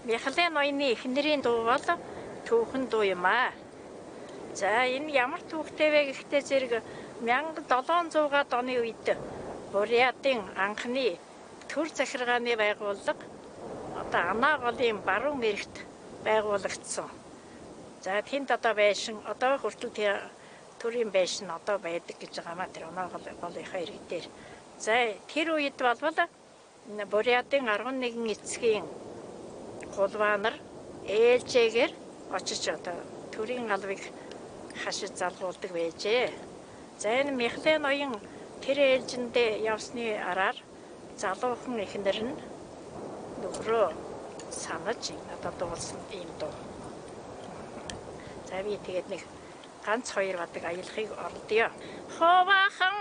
Мяхлын ноёны эхнэрийн дуу бол түүхэн дуу юм аа. За энэ ямар түүхтэй вэ гэхдээ зэрэг 1700-аад оны үед Бурятын анхны төр захиргааны байгууллага одоо Анаголын баруун эрэгт байгуулагдсан. За тэнд одоо байшин одоо хүртэл төрийн байшин одоо байдаг гэж байгаамаа тэр Анаголынхаа иргэн дээр. За тэр үед болвол Бурятын 11 эцгийн гулваа нар ээлжээгээр очиж одоо төрийн албыг хашиж залгуулдаг байжээ. За энэ Мяхлын ноён тэр ээлжиндээ явсны араар залуухан эхнэр нь нөхрөө санаж надад дуулсан юм дуу. За би тэгээд нэг ганц хоёр бадаг аялахыг оролдъё. Ховахан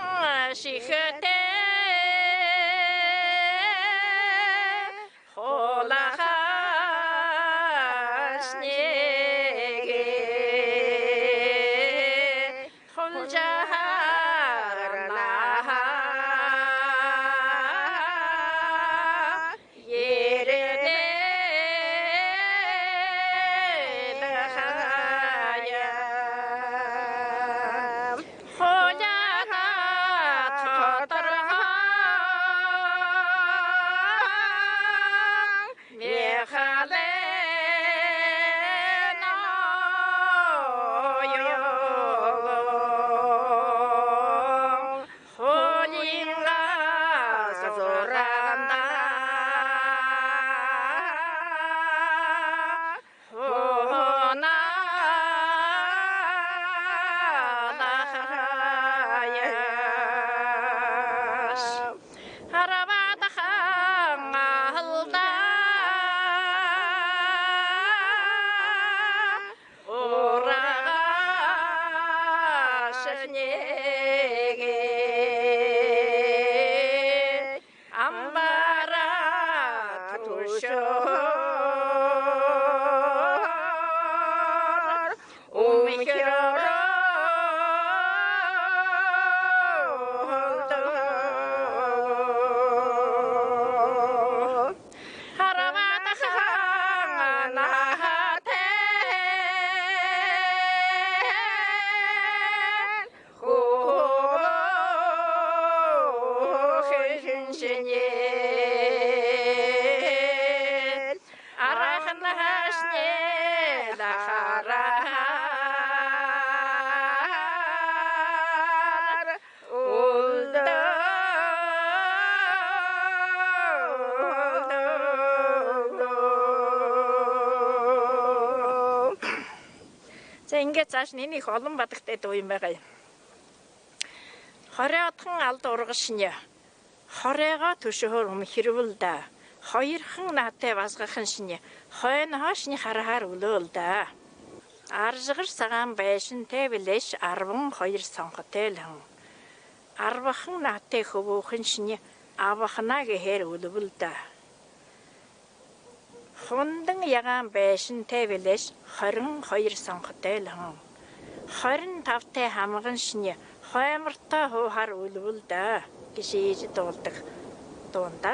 шихэтэй ингээд зааш энэ их олон бадагтай дуу юм байгаа юм. Хореодхон алд ургашня. Хореого төшөөр өмхрвэл да. Хоёрхан наатай вазгахан шинэ. Хойн хоошны харахаар өлөөл да. Аржгар сагаан байшинтэй билэш 12 сонготой л хан. Арвахан наатай хөвөөхөн шинэ. Авахнаа гэхээр өлөвөл да. Хундан ягаан байшинтай билэш 22 сонготой л хан. 25-тай хамган шинэ. Хоймортой хуухаар өлөвөл да. Гişээж дуулдаг дуунда